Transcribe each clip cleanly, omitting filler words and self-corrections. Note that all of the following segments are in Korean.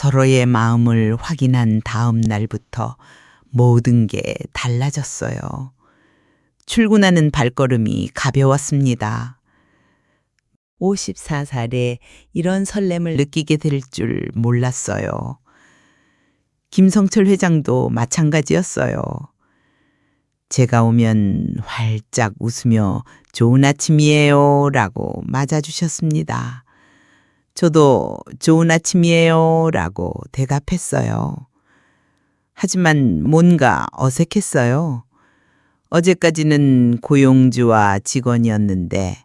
서로의 마음을 확인한 다음 날부터 모든 게 달라졌어요. 출근하는 발걸음이 가벼웠습니다. 54살에 이런 설렘을 느끼게 될 줄 몰랐어요. 김성철 회장도 마찬가지였어요. 제가 오면 활짝 웃으며 좋은 아침이에요 라고 맞아주셨습니다. 저도 좋은 아침이에요 라고 대답했어요. 하지만 뭔가 어색했어요. 어제까지는 고용주와 직원이었는데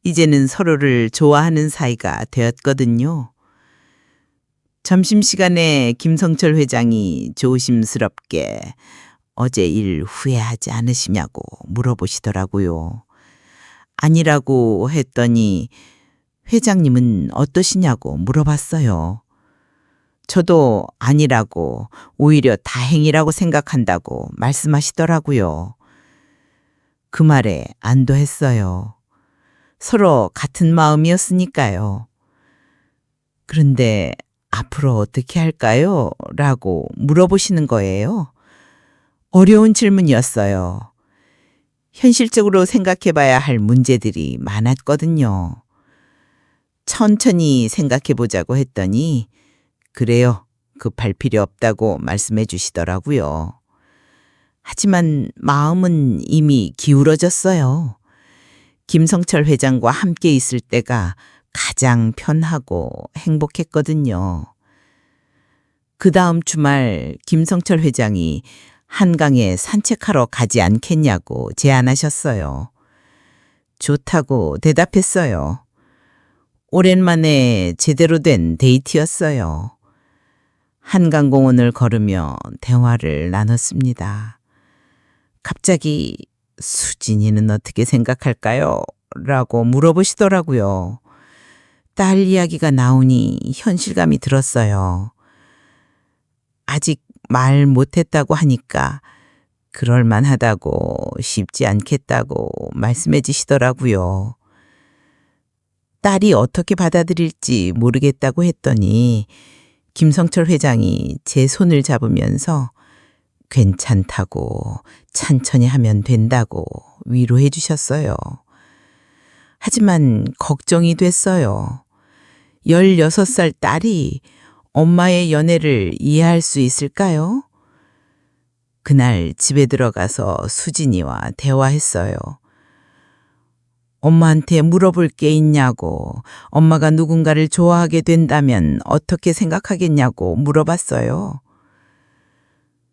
이제는 서로를 좋아하는 사이가 되었거든요. 점심시간에 김성철 회장이 조심스럽게 어제 일 후회하지 않으시냐고 물어보시더라고요. 아니라고 했더니 회장님은 어떠시냐고 물어봤어요. 저도 아니라고 오히려 다행이라고 생각한다고 말씀하시더라고요. 그 말에 안도했어요. 서로 같은 마음이었으니까요. 그런데 앞으로 어떻게 할까요? 라고 물어보시는 거예요. 어려운 질문이었어요. 현실적으로 생각해 봐야 할 문제들이 많았거든요. 천천히 생각해 보자고 했더니 그래요. 급할 필요 없다고 말씀해 주시더라고요. 하지만 마음은 이미 기울어졌어요. 김성철 회장과 함께 있을 때가 가장 편하고 행복했거든요. 그 다음 주말 김성철 회장이 한강에 산책하러 가지 않겠냐고 제안하셨어요. 좋다고 대답했어요. 오랜만에 제대로 된 데이트였어요. 한강공원을 걸으며 대화를 나눴습니다. 갑자기 수진이는 어떻게 생각할까요? 라고 물어보시더라고요. 딸 이야기가 나오니 현실감이 들었어요. 아직 말 못했다고 하니까 그럴만하다고 쉽지 않겠다고 말씀해 주시더라고요. 딸이 어떻게 받아들일지 모르겠다고 했더니 김성철 회장이 제 손을 잡으면서 괜찮다고 천천히 하면 된다고 위로해 주셨어요. 하지만 걱정이 됐어요. 16살 딸이 엄마의 연애를 이해할 수 있을까요? 그날 집에 들어가서 수진이와 대화했어요. 엄마한테 물어볼 게 있냐고, 엄마가 누군가를 좋아하게 된다면 어떻게 생각하겠냐고 물어봤어요.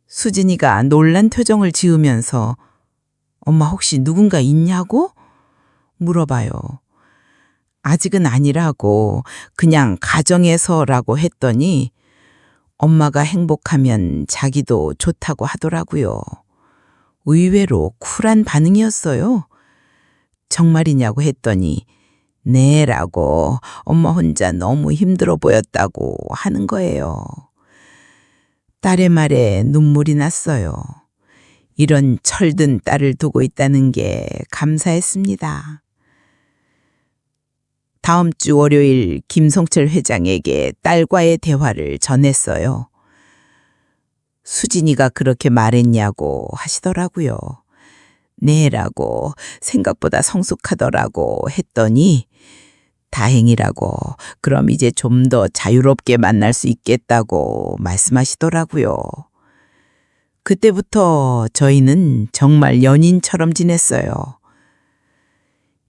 수진이가 놀란 표정을 지으면서 엄마 혹시 누군가 있냐고? 물어봐요. 아직은 아니라고 그냥 가정에서라고 했더니 엄마가 행복하면 자기도 좋다고 하더라고요. 의외로 쿨한 반응이었어요. 정말이냐고 했더니 네라고 엄마 혼자 너무 힘들어 보였다고 하는 거예요. 딸의 말에 눈물이 났어요. 이런 철든 딸을 두고 있다는 게 감사했습니다. 다음 주 월요일 김성철 회장에게 딸과의 대화를 전했어요. 수진이가 그렇게 말했냐고 하시더라고요. 네라고 생각보다 성숙하더라고 했더니 다행이라고 그럼 이제 좀 더 자유롭게 만날 수 있겠다고 말씀하시더라고요. 그때부터 저희는 정말 연인처럼 지냈어요.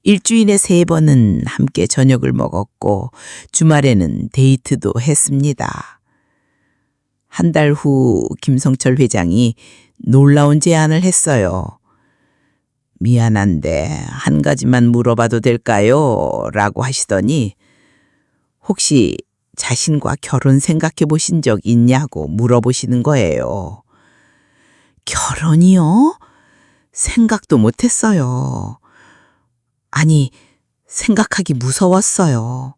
일주일에 3번은 함께 저녁을 먹었고 주말에는 데이트도 했습니다. 한 달 후 김성철 회장이 놀라운 제안을 했어요. 미안한데 한 가지만 물어봐도 될까요? 라고 하시더니 혹시 자신과 결혼 생각해 보신 적 있냐고 물어보시는 거예요. 결혼이요? 생각도 못했어요. 아니, 생각하기 무서웠어요.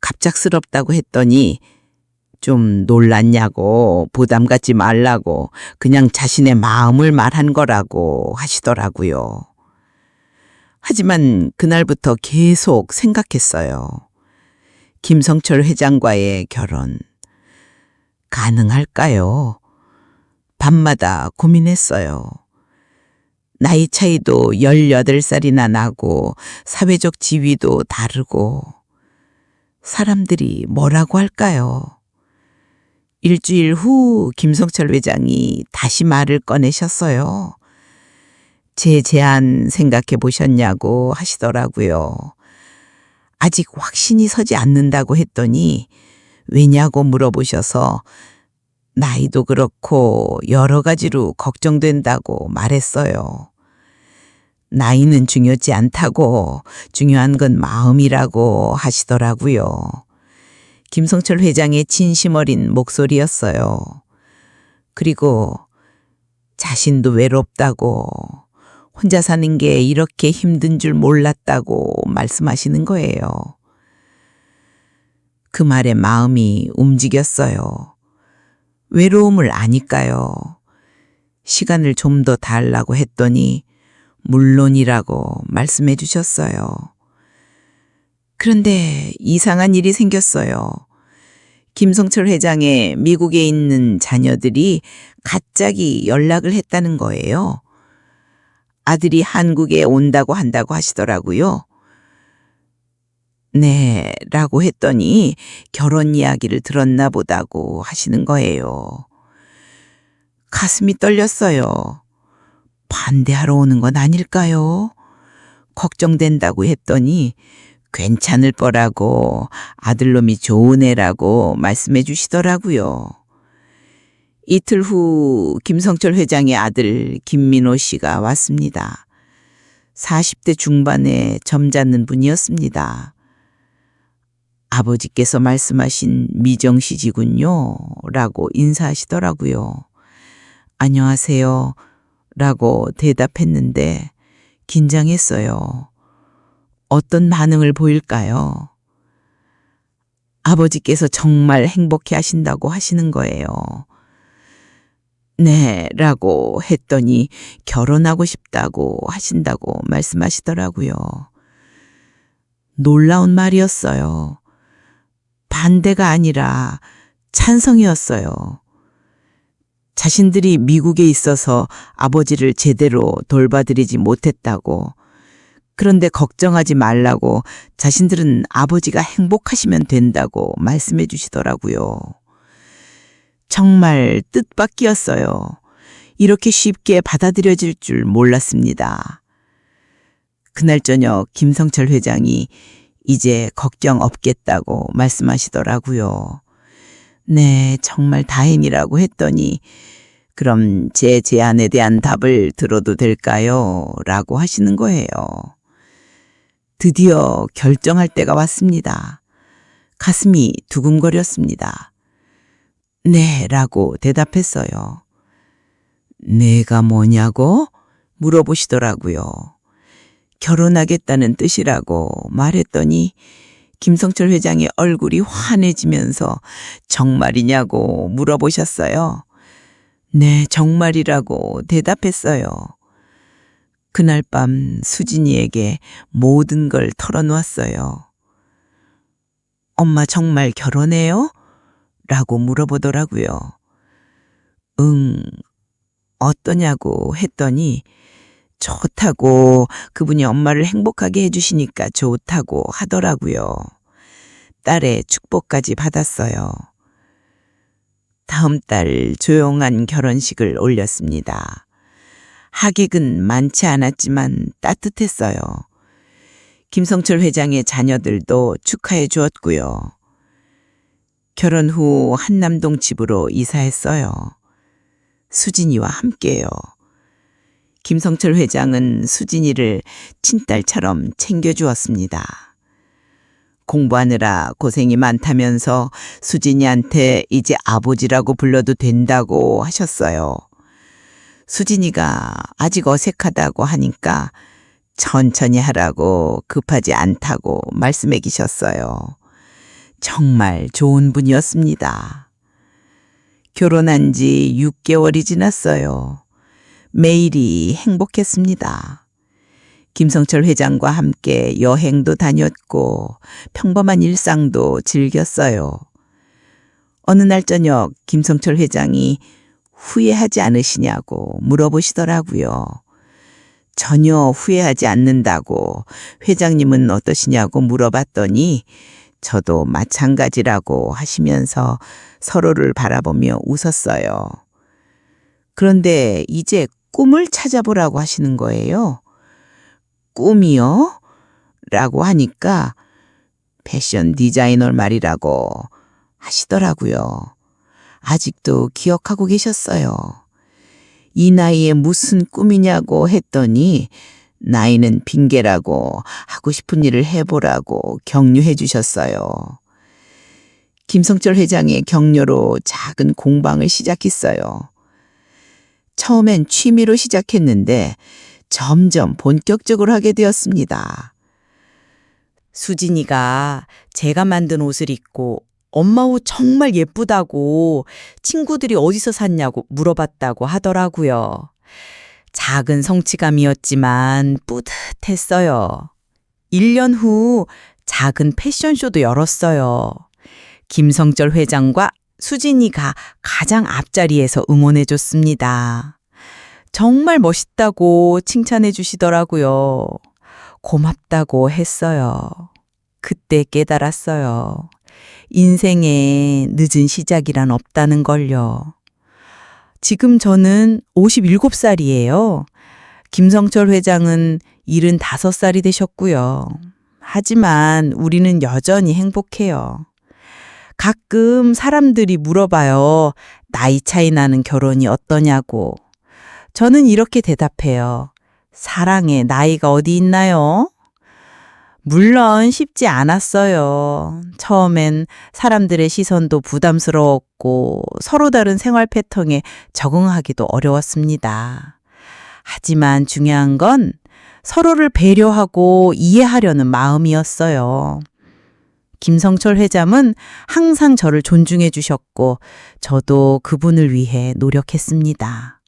갑작스럽다고 했더니 좀 놀랐냐고 부담 갖지 말라고 그냥 자신의 마음을 말한 거라고 하시더라고요. 하지만 그날부터 계속 생각했어요. 김성철 회장과의 결혼, 가능할까요? 밤마다 고민했어요. 나이 차이도 18살이나 나고 사회적 지위도 다르고 사람들이 뭐라고 할까요? 일주일 후 김성철 회장이 다시 말을 꺼내셨어요. 제 제안 생각해 보셨냐고 하시더라고요. 아직 확신이 서지 않는다고 했더니 왜냐고 물어보셔서 나이도 그렇고 여러 가지로 걱정된다고 말했어요. 나이는 중요치 않다고 중요한 건 마음이라고 하시더라고요. 김성철 회장의 진심 어린 목소리였어요. 그리고 자신도 외롭다고 혼자 사는 게 이렇게 힘든 줄 몰랐다고 말씀하시는 거예요. 그 말에 마음이 움직였어요. 외로움을 아니까요. 시간을 좀 더 달라고 했더니 물론이라고 말씀해 주셨어요. 그런데 이상한 일이 생겼어요. 김성철 회장의 미국에 있는 자녀들이 갑자기 연락을 했다는 거예요. 아들이 한국에 온다고 한다고 하시더라고요. 네, 라고 했더니 결혼 이야기를 들었나 보다고 하시는 거예요. 가슴이 떨렸어요. 반대하러 오는 건 아닐까요? 걱정된다고 했더니 괜찮을 거라고 아들놈이 좋은 애라고 말씀해 주시더라고요. 이틀 후 김성철 회장의 아들 김민호 씨가 왔습니다. 40대 중반에 점잖는 분이었습니다. 아버지께서 말씀하신 미정 씨지군요. 라고 인사하시더라고요. 안녕하세요. 라고 대답했는데 긴장했어요. 어떤 반응을 보일까요? 아버지께서 정말 행복해 하신다고 하시는 거예요. 네, 라고 했더니 결혼하고 싶다고 하신다고 말씀하시더라고요. 놀라운 말이었어요. 반대가 아니라 찬성이었어요. 자신들이 미국에 있어서 아버지를 제대로 돌봐드리지 못했다고, 그런데 걱정하지 말라고 자신들은 아버지가 행복하시면 된다고 말씀해 주시더라고요. 정말 뜻밖이었어요. 이렇게 쉽게 받아들여질 줄 몰랐습니다. 그날 저녁 김성철 회장이 이제 걱정 없겠다고 말씀하시더라고요. 네, 정말 다행이라고 했더니 그럼 제 제안에 대한 답을 들어도 될까요? 라고 하시는 거예요. 드디어 결정할 때가 왔습니다. 가슴이 두근거렸습니다. 네, 라고 대답했어요. 내가 뭐냐고 물어보시더라고요. 결혼하겠다는 뜻이라고 말했더니 김성철 회장의 얼굴이 환해지면서 정말이냐고 물어보셨어요. 네, 정말이라고 대답했어요. 그날 밤 수진이에게 모든 걸 털어놓았어요. 엄마 정말 결혼해요? 라고 물어보더라고요. 응, 어떠냐고 했더니 좋다고, 그분이 엄마를 행복하게 해주시니까 좋다고 하더라고요. 딸의 축복까지 받았어요. 다음 달 조용한 결혼식을 올렸습니다. 하객은 많지 않았지만 따뜻했어요. 김성철 회장의 자녀들도 축하해 주었고요. 결혼 후 한남동 집으로 이사했어요. 수진이와 함께요. 김성철 회장은 수진이를 친딸처럼 챙겨주었습니다. 공부하느라 고생이 많다면서 수진이한테 이제 아버지라고 불러도 된다고 하셨어요. 수진이가 아직 어색하다고 하니까 천천히 하라고 급하지 않다고 말씀해 주셨어요. 정말 좋은 분이었습니다. 결혼한 지 6개월이 지났어요. 매일이 행복했습니다. 김성철 회장과 함께 여행도 다녔고 평범한 일상도 즐겼어요. 어느 날 저녁 김성철 회장이 후회하지 않으시냐고 물어보시더라고요. 전혀 후회하지 않는다고 회장님은 어떠시냐고 물어봤더니 저도 마찬가지라고 하시면서 서로를 바라보며 웃었어요. 그런데 이제 꿈을 찾아보라고 하시는 거예요. 꿈이요? 라고 하니까 패션 디자이너 말이라고 하시더라고요. 아직도 기억하고 계셨어요. 이 나이에 무슨 꿈이냐고 했더니 나이는 핑계라고 하고 싶은 일을 해보라고 격려해 주셨어요. 김성철 회장의 격려로 작은 공방을 시작했어요. 처음엔 취미로 시작했는데 점점 본격적으로 하게 되었습니다. 수진이가 제가 만든 옷을 입고 엄마 옷 정말 예쁘다고 친구들이 어디서 샀냐고 물어봤다고 하더라고요. 작은 성취감이었지만 뿌듯했어요. 1년 후 작은 패션쇼도 열었어요. 김성철 회장과 수진이가 가장 앞자리에서 응원해줬습니다. 정말 멋있다고 칭찬해 주시더라고요. 고맙다고 했어요. 그때 깨달았어요. 인생에 늦은 시작이란 없다는 걸요. 지금 저는 57살이에요. 김성철 회장은 75살이 되셨고요. 하지만 우리는 여전히 행복해요. 가끔 사람들이 물어봐요. 나이 차이 나는 결혼이 어떠냐고. 저는 이렇게 대답해요. 사랑에 나이가 어디 있나요? 물론 쉽지 않았어요. 처음엔 사람들의 시선도 부담스러웠고 서로 다른 생활 패턴에 적응하기도 어려웠습니다. 하지만 중요한 건 서로를 배려하고 이해하려는 마음이었어요. 김성철 회장은 항상 저를 존중해 주셨고 저도 그분을 위해 노력했습니다.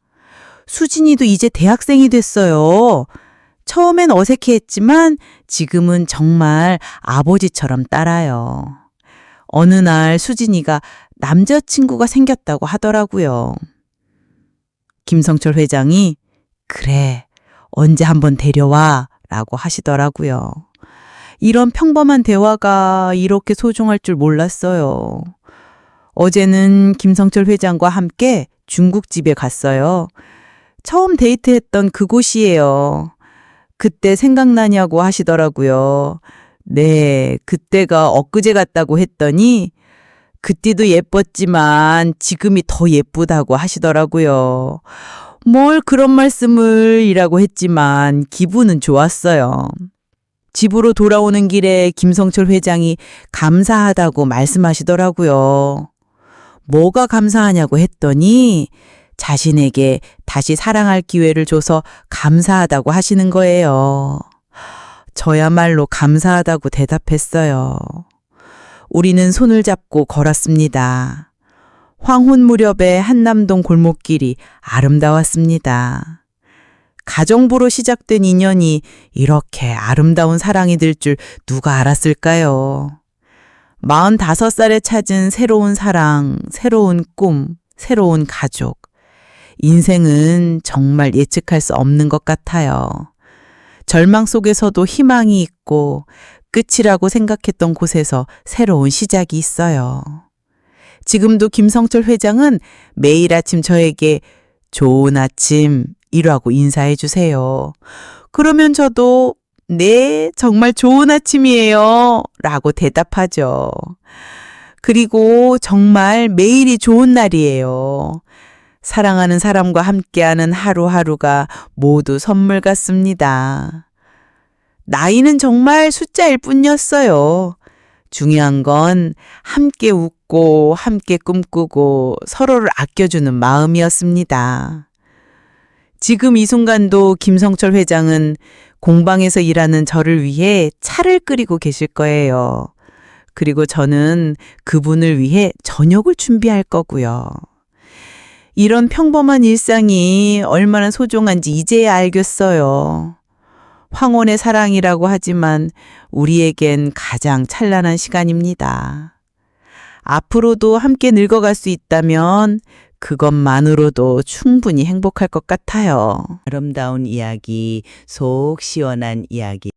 수진이도 이제 대학생이 됐어요. 처음엔 어색해했지만 지금은 정말 아버지처럼 따라요. 어느 날 수진이가 남자친구가 생겼다고 하더라고요. 김성철 회장이 그래, 언제 한번 데려와 라고 하시더라고요. 이런 평범한 대화가 이렇게 소중할 줄 몰랐어요. 어제는 김성철 회장과 함께 중국집에 갔어요. 처음 데이트했던 그곳이에요. 그때 생각나냐고 하시더라고요. 네, 그때가 엊그제 같다고 했더니 그때도 예뻤지만 지금이 더 예쁘다고 하시더라고요. 뭘 그런 말씀을 이라고 했지만 기분은 좋았어요. 집으로 돌아오는 길에 김성철 회장이 감사하다고 말씀하시더라고요. 뭐가 감사하냐고 했더니 자신에게 다시 사랑할 기회를 줘서 감사하다고 하시는 거예요. 저야말로 감사하다고 대답했어요. 우리는 손을 잡고 걸었습니다. 황혼 무렵의 한남동 골목길이 아름다웠습니다. 가정부로 시작된 인연이 이렇게 아름다운 사랑이 될 줄 누가 알았을까요? 45살에 찾은 새로운 사랑, 새로운 꿈, 새로운 가족. 인생은 정말 예측할 수 없는 것 같아요. 절망 속에서도 희망이 있고 끝이라고 생각했던 곳에서 새로운 시작이 있어요. 지금도 김성철 회장은 매일 아침 저에게 좋은 아침 이라고 인사해 주세요. 그러면 저도 네, 정말 좋은 아침이에요 라고 대답하죠. 그리고 정말 매일이 좋은 날이에요. 사랑하는 사람과 함께하는 하루하루가 모두 선물 같습니다. 나이는 정말 숫자일 뿐이었어요. 중요한 건 함께 웃고 함께 꿈꾸고 서로를 아껴주는 마음이었습니다. 지금 이 순간도 김성철 회장은 공방에서 일하는 저를 위해 차를 끓이고 계실 거예요. 그리고 저는 그분을 위해 저녁을 준비할 거고요. 이런 평범한 일상이 얼마나 소중한지 이제야 알겠어요. 황혼의 사랑이라고 하지만 우리에겐 가장 찬란한 시간입니다. 앞으로도 함께 늙어갈 수 있다면 그것만으로도 충분히 행복할 것 같아요. 아름다운 이야기, 속 시원한 이야기.